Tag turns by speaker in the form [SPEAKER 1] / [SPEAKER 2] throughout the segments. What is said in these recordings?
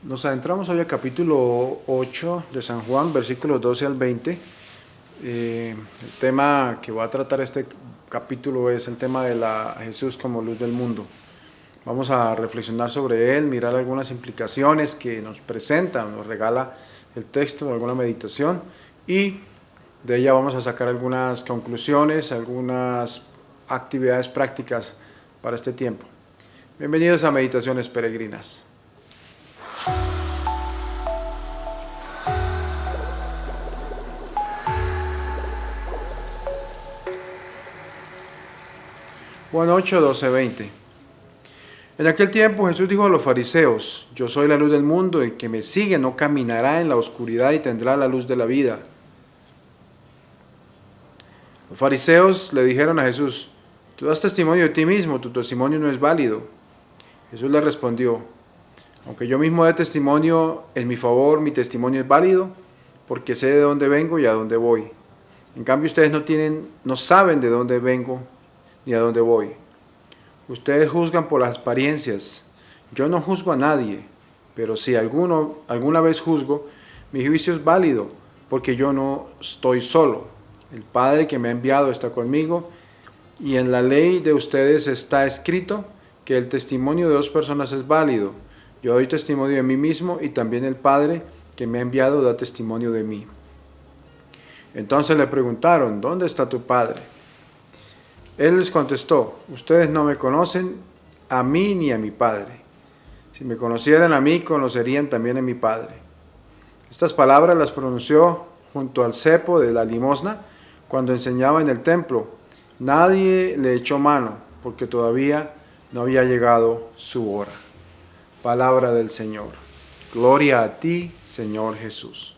[SPEAKER 1] Nos adentramos hoy al capítulo 8 de San Juan, versículos 12 al 20. El tema que va a tratar este capítulo es el tema de Jesús como luz del mundo. Vamos a reflexionar sobre él, mirar algunas implicaciones que nos presenta, nos regala el texto, alguna meditación, y de ella vamos a sacar algunas conclusiones, algunas actividades prácticas para este tiempo. Bienvenidos a Meditaciones Peregrinas. Juan 8, 12, 20. En aquel tiempo Jesús dijo a los fariseos: yo soy la luz del mundo, el que me sigue no caminará en la oscuridad y tendrá la luz de la vida. Los fariseos le dijeron a Jesús: tú das testimonio de ti mismo, tu testimonio no es válido. Jesús le respondió: aunque yo mismo dé testimonio en mi favor, mi testimonio es válido, porque sé de dónde vengo y a dónde voy. En cambio ustedes no saben de dónde vengo ni a dónde voy. Ustedes juzgan por las apariencias. Yo no juzgo a nadie, pero si alguna vez juzgo, mi juicio es válido, porque yo no estoy solo. El Padre que me ha enviado está conmigo, y en la ley de ustedes está escrito que el testimonio de dos personas es válido. Yo doy testimonio de mí mismo, y también el Padre que me ha enviado da testimonio de mí. Entonces le preguntaron: ¿dónde está tu Padre? Él les contestó: ustedes no me conocen a mí ni a mi Padre. Si me conocieran a mí, conocerían también a mi Padre. Estas palabras las pronunció junto al cepo de la limosna cuando enseñaba en el templo. Nadie le echó mano, porque todavía no había llegado su hora. Palabra del Señor. Gloria a ti, Señor Jesús.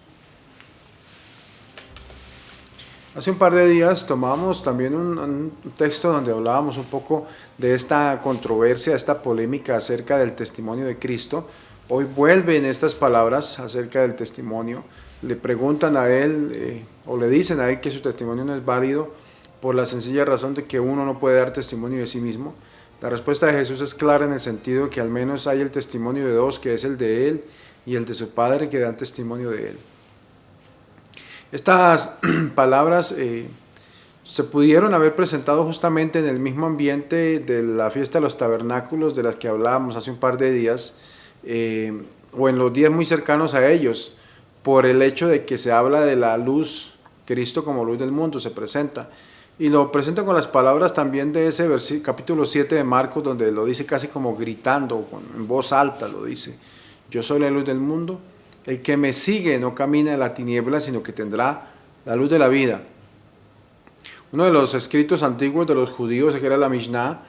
[SPEAKER 1] Hace un par de días tomamos también un texto donde hablábamos un poco de esta controversia, esta polémica acerca del testimonio de Cristo. Hoy vuelven estas palabras acerca del testimonio. Le preguntan a él o le dicen a él que su testimonio no es válido por la sencilla razón de que uno no puede dar testimonio de sí mismo. La respuesta de Jesús es clara en el sentido de que al menos hay el testimonio de dos, que es el de él y el de su Padre, que dan testimonio de él. Estas palabras se pudieron haber presentado justamente en el mismo ambiente de la fiesta de los tabernáculos de las que hablábamos hace un par de días, o en los días muy cercanos a ellos, por el hecho de que se habla de la luz, Cristo como luz del mundo se presenta. Y lo presenta con las palabras también de ese capítulo 7 de Marcos, donde lo dice casi como gritando, en voz alta lo dice: yo soy la luz del mundo. El que me sigue no camina en la tiniebla, sino que tendrá la luz de la vida. Uno de los escritos antiguos de los judíos, que era la Mishnah,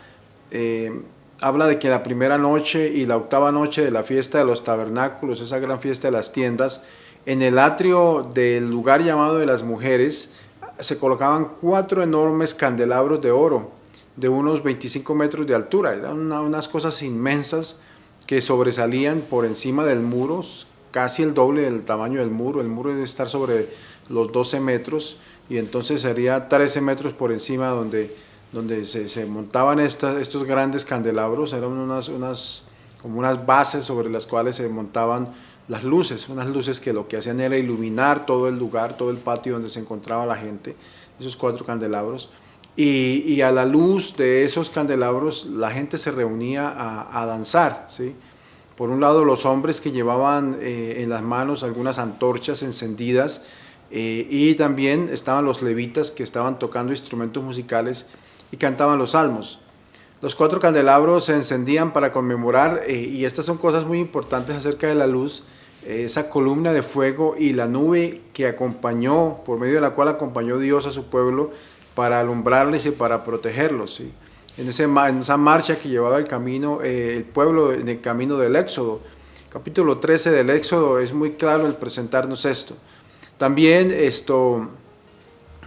[SPEAKER 1] habla de que la primera noche y la octava noche de la fiesta de los tabernáculos, esa gran fiesta de las tiendas, en el atrio del lugar llamado de las mujeres, se colocaban 4 enormes candelabros de oro, de unos 25 metros de altura. Eran unas cosas inmensas que sobresalían por encima del muro, casi el doble del tamaño del muro. El muro debe estar sobre los 12 metros y entonces sería 13 metros por encima donde se montaban estos grandes candelabros. Eran como unas bases sobre las cuales se montaban las luces, unas luces que lo que hacían era iluminar todo el lugar, todo el patio donde se encontraba la gente, esos 4 candelabros. Y a la luz de esos candelabros la gente se reunía a danzar, ¿sí? Por un lado, los hombres que llevaban en las manos algunas antorchas encendidas, y también estaban los levitas que estaban tocando instrumentos musicales y cantaban los salmos. Los 4 candelabros se encendían para conmemorar, y estas son cosas muy importantes acerca de la luz, esa columna de fuego y la nube que acompañó, por medio de la cual acompañó Dios a su pueblo para alumbrarles y para protegerlos, ¿sí? En esa marcha que llevaba el camino, el pueblo en el camino del Éxodo. Capítulo 13 del Éxodo es muy claro el presentarnos esto. También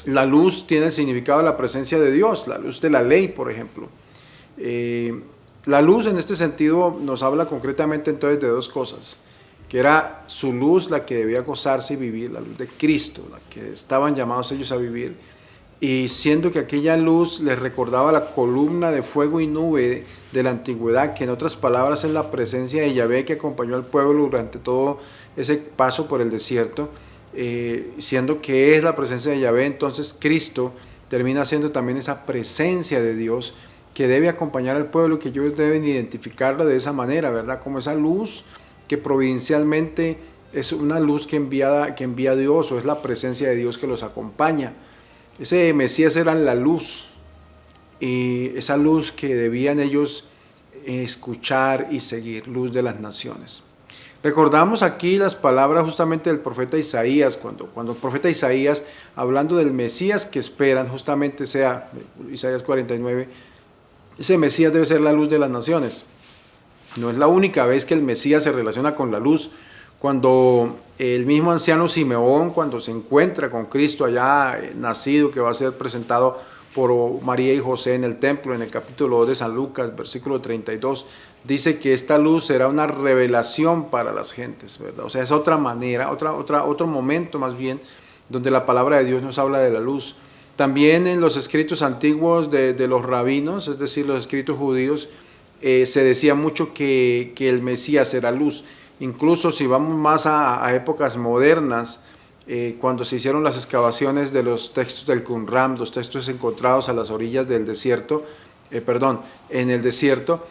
[SPEAKER 1] la luz tiene el significado de la presencia de Dios, la luz de la ley, por ejemplo. La luz en este sentido nos habla concretamente entonces de 2 cosas, que era su luz la que debía gozarse y vivir, la luz de Cristo, la que estaban llamados ellos a vivir, y siendo que aquella luz les recordaba la columna de fuego y nube de la antigüedad, que en otras palabras es la presencia de Yahvé que acompañó al pueblo durante todo ese paso por el desierto, siendo que es la presencia de Yahvé, entonces Cristo termina siendo también esa presencia de Dios que debe acompañar al pueblo y que ellos deben identificarla de esa manera, ¿verdad? Como esa luz que providencialmente es una luz que envía Dios, o es la presencia de Dios que los acompaña. Ese Mesías era la luz, y esa luz que debían ellos escuchar y seguir, luz de las naciones. Recordamos aquí las palabras justamente del profeta Isaías, cuando el profeta Isaías, hablando del Mesías que esperan, justamente sea Isaías 49, ese Mesías debe ser la luz de las naciones. No es la única vez que el Mesías se relaciona con la luz. Cuando el mismo anciano Simeón, cuando se encuentra con Cristo allá nacido, que va a ser presentado por María y José en el templo, en el capítulo 2 de San Lucas, versículo 32, dice que esta luz será una revelación para las gentes, ¿verdad? O sea, es otra manera, otro momento más bien, donde la palabra de Dios nos habla de la luz. También en los escritos antiguos de los rabinos, es decir, los escritos judíos, se decía mucho que el Mesías era luz. Incluso si vamos más a épocas modernas, cuando se hicieron las excavaciones de los textos del Qumran, los textos encontrados a las orillas del desierto, en el desierto,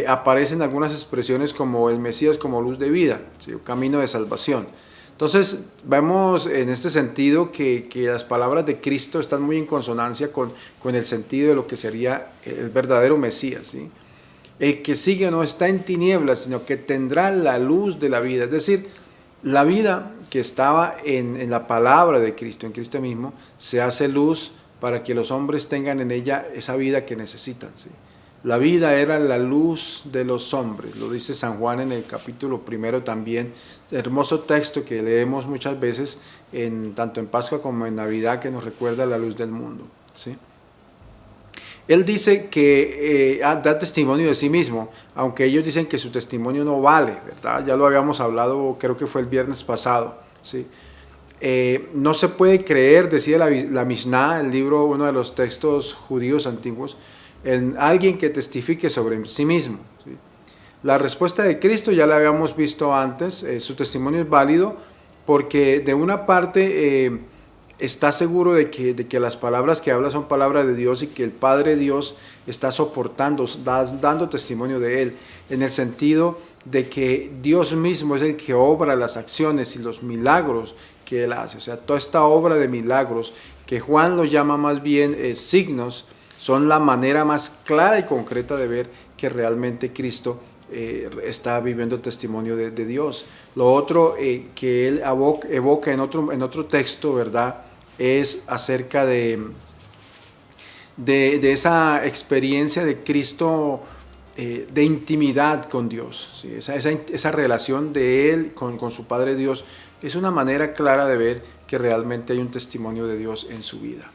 [SPEAKER 1] aparecen algunas expresiones como el Mesías como luz de vida, ¿sí? Camino de salvación. Entonces vemos en este sentido que las palabras de Cristo están muy en consonancia con el sentido de lo que sería el verdadero Mesías, ¿sí? El que sigue no está en tinieblas, sino que tendrá la luz de la vida. Es decir, la vida que estaba en la palabra de Cristo, en Cristo mismo, se hace luz para que los hombres tengan en ella esa vida que necesitan, ¿sí? La vida era la luz de los hombres, lo dice San Juan en el capítulo 1 también, hermoso texto que leemos muchas veces, tanto en Pascua como en Navidad, que nos recuerda la luz del mundo, ¿sí? Él dice que da testimonio de sí mismo, aunque ellos dicen que su testimonio no vale, ¿verdad? Ya lo habíamos hablado, creo que fue el viernes pasado, ¿sí? No se puede creer, decía la Mishnah, el libro, uno de los textos judíos antiguos, en alguien que testifique sobre sí mismo, ¿sí? La respuesta de Cristo ya la habíamos visto antes, su testimonio es válido porque de una parte está seguro de que las palabras que habla son palabras de Dios y que el Padre Dios está soportando, dando testimonio de Él, en el sentido de que Dios mismo es el que obra las acciones y los milagros que Él hace. O sea, toda esta obra de milagros, que Juan los llama más bien signos, son la manera más clara y concreta de ver que realmente Cristo está viviendo el testimonio de Dios. Lo otro que él evoca en otro texto, ¿verdad?, es acerca de esa experiencia de Cristo, de intimidad con Dios, ¿sí? Esa relación de Él con su Padre Dios es una manera clara de ver que realmente hay un testimonio de Dios en su vida.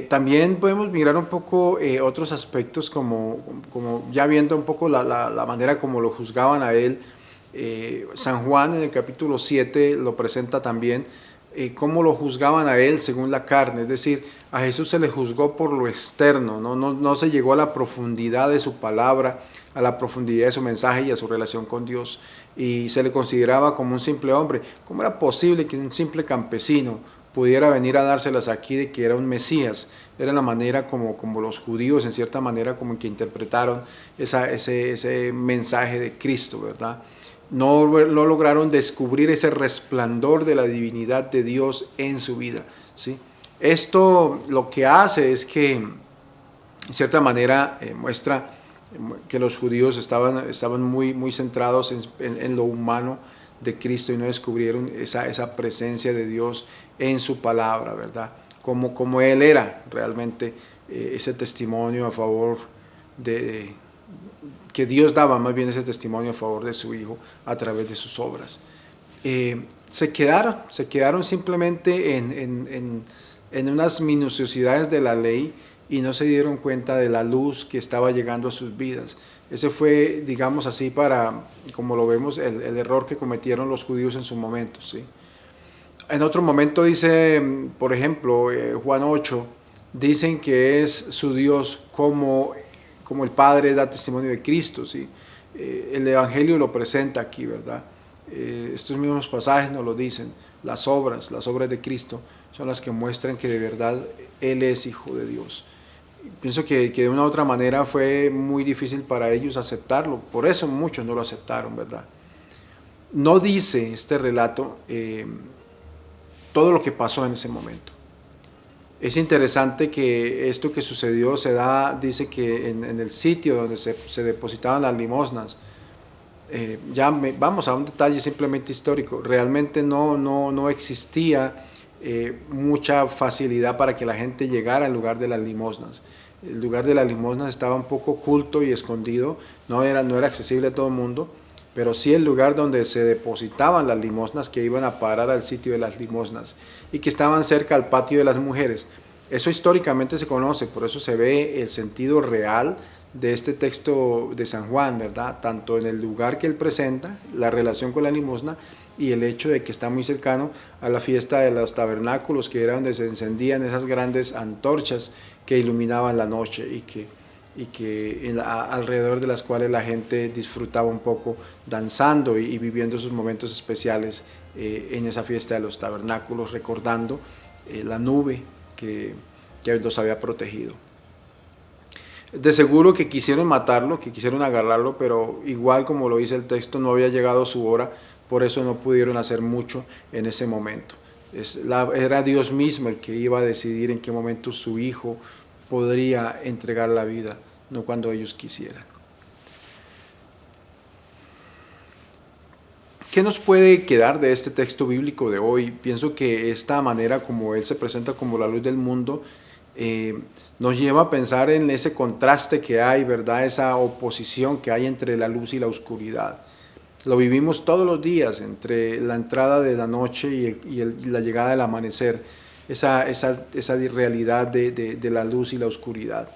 [SPEAKER 1] También podemos mirar un poco otros aspectos como ya viendo un poco la manera como lo juzgaban a Él. San Juan en el capítulo 7 lo presenta también, cómo lo juzgaban a Él según la carne, es decir, a Jesús se le juzgó por lo externo, no se llegó a la profundidad de su palabra, a la profundidad de su mensaje y a su relación con Dios, y se le consideraba como un simple hombre. ¿Cómo era posible que un simple campesino pudiera venir a dárselas aquí de que era un Mesías? Era la manera como los judíos, en cierta manera, como que interpretaron ese mensaje de Cristo, ¿verdad? No lograron descubrir ese resplandor de la divinidad de Dios en su vida, ¿sí? Esto lo que hace es que, en cierta manera, muestra que los judíos estaban muy centrados en lo humano de Cristo y no descubrieron esa presencia de Dios en su palabra, ¿verdad? Como Él era realmente, ese testimonio a favor que Dios daba, más bien ese testimonio a favor de su Hijo a través de sus obras. Se quedaron simplemente en unas minuciosidades de la ley y no se dieron cuenta de la luz que estaba llegando a sus vidas. Ese fue, digamos así, como lo vemos, el error que cometieron los judíos en su momento, ¿sí? En otro momento dice, por ejemplo, Juan 8, dicen que es su Dios como el Padre da testimonio de Cristo, ¿sí? El Evangelio lo presenta aquí, ¿verdad? Estos mismos pasajes nos lo dicen, las obras de Cristo son las que muestran que de verdad Él es Hijo de Dios. Pienso que de una u otra manera fue muy difícil para ellos aceptarlo, por eso muchos no lo aceptaron, ¿verdad? No dice este relato todo lo que pasó en ese momento. Es interesante que esto que sucedió se da, dice que en el sitio donde se depositaban las limosnas. Vamos a un detalle simplemente histórico. Realmente no existía mucha facilidad para que la gente llegara al lugar de las limosnas. El lugar de las limosnas estaba un poco oculto y escondido, no era accesible a todo el mundo, pero sí el lugar donde se depositaban las limosnas que iban a parar al sitio de las limosnas y que estaban cerca al patio de las mujeres. Eso históricamente se conoce, por eso se ve el sentido real de este texto de San Juan, ¿verdad? Tanto en el lugar que él presenta, la relación con la limosna y el hecho de que está muy cercano a la fiesta de los tabernáculos, que era donde se encendían esas grandes antorchas que iluminaban la noche y que alrededor de las cuales la gente disfrutaba un poco danzando y viviendo sus momentos especiales en esa fiesta de los tabernáculos, recordando la nube que los había protegido. De seguro que quisieron matarlo, que quisieron agarrarlo, pero igual como lo dice el texto, no había llegado su hora, por eso no pudieron hacer mucho en ese momento. Era Dios mismo el que iba a decidir en qué momento su hijo podría entregar la vida, no cuando ellos quisieran. ¿Qué nos puede quedar de este texto bíblico de hoy? Pienso que esta manera como él se presenta como la luz del mundo nos lleva a pensar en ese contraste que hay, ¿verdad? Esa oposición que hay entre la luz y la oscuridad. Lo vivimos todos los días entre la entrada de la noche y la llegada del amanecer, esa realidad de la luz y la oscuridad.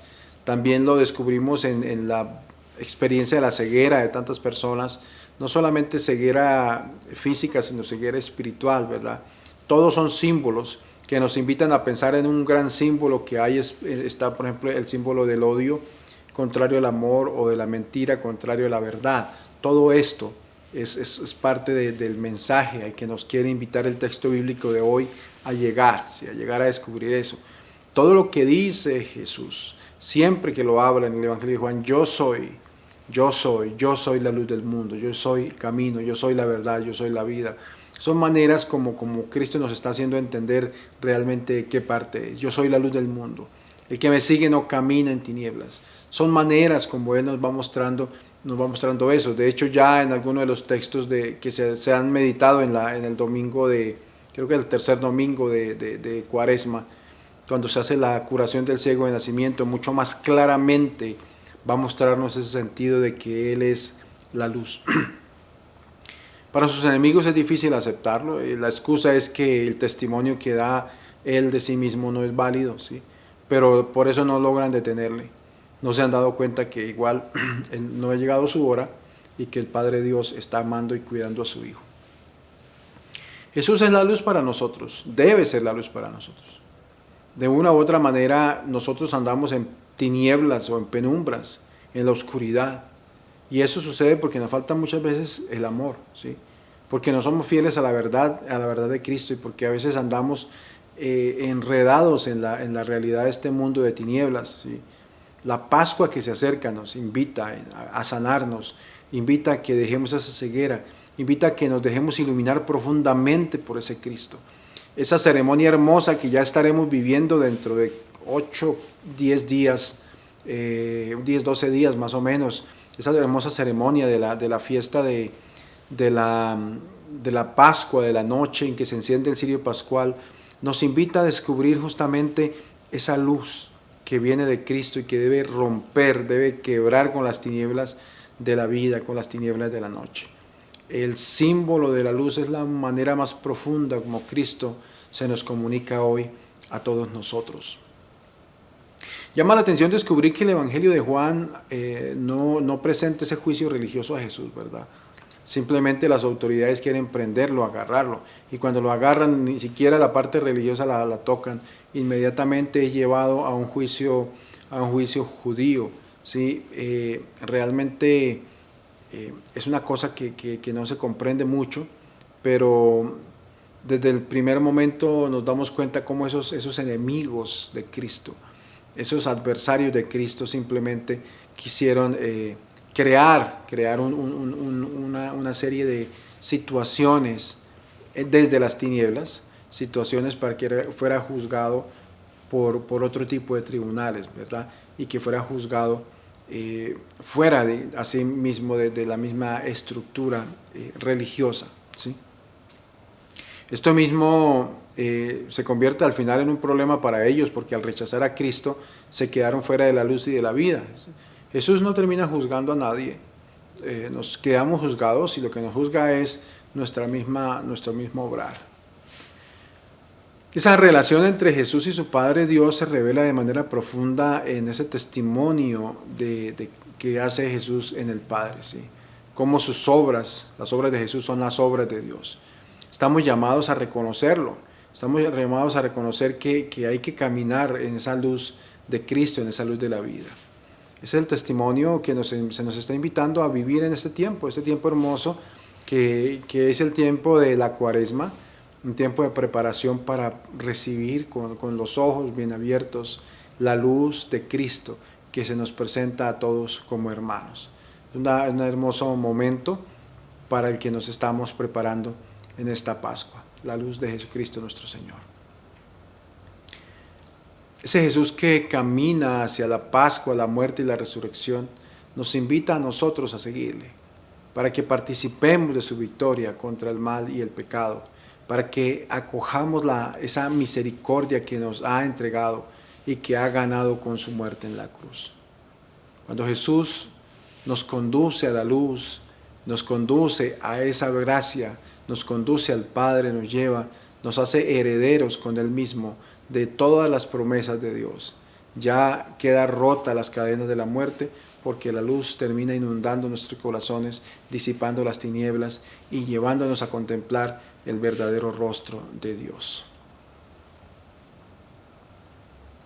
[SPEAKER 1] También lo descubrimos en la experiencia de la ceguera de tantas personas, no solamente ceguera física, sino ceguera espiritual, ¿verdad? Todos son símbolos que nos invitan a pensar en un gran símbolo que hay, está por ejemplo el símbolo del odio, contrario al amor, o de la mentira, contrario a la verdad. Todo esto es parte del mensaje al que nos quiere invitar el texto bíblico de hoy a llegar, ¿sí? A llegar a descubrir eso. Todo lo que dice Jesús, siempre que lo habla en el Evangelio de Juan, yo soy la luz del mundo, yo soy el camino, yo soy la verdad, yo soy la vida. Son maneras como Cristo nos está haciendo entender realmente qué parte es. Yo soy la luz del mundo. El que me sigue no camina en tinieblas. Son maneras como Él nos va mostrando eso. De hecho, ya en algunos de los textos que se han meditado en el domingo creo que el tercer domingo de Cuaresma, cuando se hace la curación del ciego de nacimiento, mucho más claramente va a mostrarnos ese sentido de que Él es la luz. Para sus enemigos es difícil aceptarlo. La excusa es que el testimonio que da Él de sí mismo no es válido, ¿sí? Pero por eso no logran detenerle. No se han dado cuenta que igual no ha llegado su hora y que el Padre Dios está amando y cuidando a su Hijo. Jesús es la luz para nosotros, debe ser la luz para nosotros. De una u otra manera nosotros andamos en tinieblas o en penumbras, en la oscuridad. Y eso sucede porque nos falta muchas veces el amor, ¿sí? Porque no somos fieles a la verdad de Cristo, y porque a veces andamos enredados en la realidad de este mundo de tinieblas, ¿sí? La Pascua que se acerca nos invita a sanarnos, invita a que dejemos esa ceguera, invita a que nos dejemos iluminar profundamente por ese Cristo. Esa ceremonia hermosa que ya estaremos viviendo dentro de 8, 10 días, 10, 12 días más o menos, esa hermosa ceremonia de la fiesta de la Pascua, de la noche en que se enciende el cirio pascual, nos invita a descubrir justamente esa luz que viene de Cristo y que debe romper, debe quebrar con las tinieblas de la vida, con las tinieblas de la noche. El símbolo de la luz es la manera más profunda como Cristo se nos comunica hoy a todos nosotros. Llama la atención descubrir que el Evangelio de Juan no presenta ese juicio religioso a Jesús, ¿verdad? Simplemente las autoridades quieren prenderlo, agarrarlo. Y cuando lo agarran, ni siquiera la parte religiosa la tocan. Inmediatamente es llevado a un juicio judío. ¿Sí? Realmente es una cosa que no se comprende mucho, pero desde el primer momento nos damos cuenta cómo esos enemigos de Cristo, esos adversarios de Cristo simplemente quisieron crear una serie de situaciones desde las tinieblas, situaciones para que fuera juzgado por otro tipo de tribunales, ¿verdad? Y que fuera juzgado fuera de así mismo de la misma estructura religiosa, ¿sí? Esto mismo se convierte al final en un problema para ellos, porque al rechazar a Cristo se quedaron fuera de la luz y de la vida. Jesús no termina juzgando a nadie, nos quedamos juzgados y lo que nos juzga es nuestro mismo obrar. Esa relación entre Jesús y su Padre Dios se revela de manera profunda en ese testimonio que hace Jesús en el Padre, ¿sí? Cómo sus obras, las obras de Jesús son las obras de Dios. Estamos llamados a reconocerlo, estamos llamados a reconocer que hay que caminar en esa luz de Cristo, en esa luz de la vida. Ese es el testimonio que se nos está invitando a vivir en este tiempo hermoso que es el tiempo de la Cuaresma, un tiempo de preparación para recibir con los ojos bien abiertos la luz de Cristo que se nos presenta a todos como hermanos. Es un hermoso momento para el que nos estamos preparando en esta Pascua, la luz de Jesucristo nuestro Señor. Ese Jesús que camina hacia la Pascua, la muerte y la resurrección, nos invita a nosotros a seguirle, para que participemos de su victoria contra el mal y el pecado, para que acojamos esa misericordia que nos ha entregado y que ha ganado con su muerte en la cruz. Cuando Jesús nos conduce a la luz, nos conduce a esa gracia, nos conduce al Padre, nos lleva, nos hace herederos con Él mismo de todas las promesas de Dios. Ya queda rota las cadenas de la muerte, porque la luz termina inundando nuestros corazones, disipando las tinieblas y llevándonos a contemplar el verdadero rostro de Dios.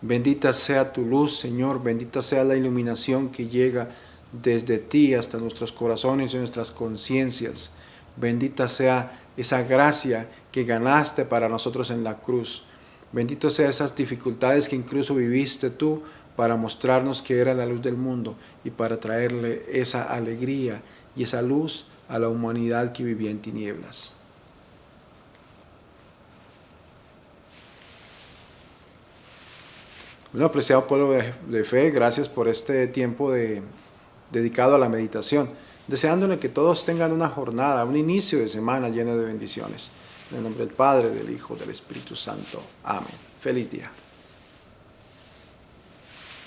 [SPEAKER 1] Bendita sea tu luz, Señor, bendita sea la iluminación que llega desde ti hasta nuestros corazones y nuestras conciencias. Bendita sea esa gracia que ganaste para nosotros en la cruz. Bendito sea esas dificultades que incluso viviste tú para mostrarnos que era la luz del mundo y para traerle esa alegría y esa luz a la humanidad que vivía en tinieblas. Bueno, apreciado pueblo de fe, gracias por este tiempo dedicado a la meditación, deseándole que todos tengan una jornada, un inicio de semana lleno de bendiciones. En el nombre del Padre, del Hijo, del Espíritu Santo. Amén. Feliz día.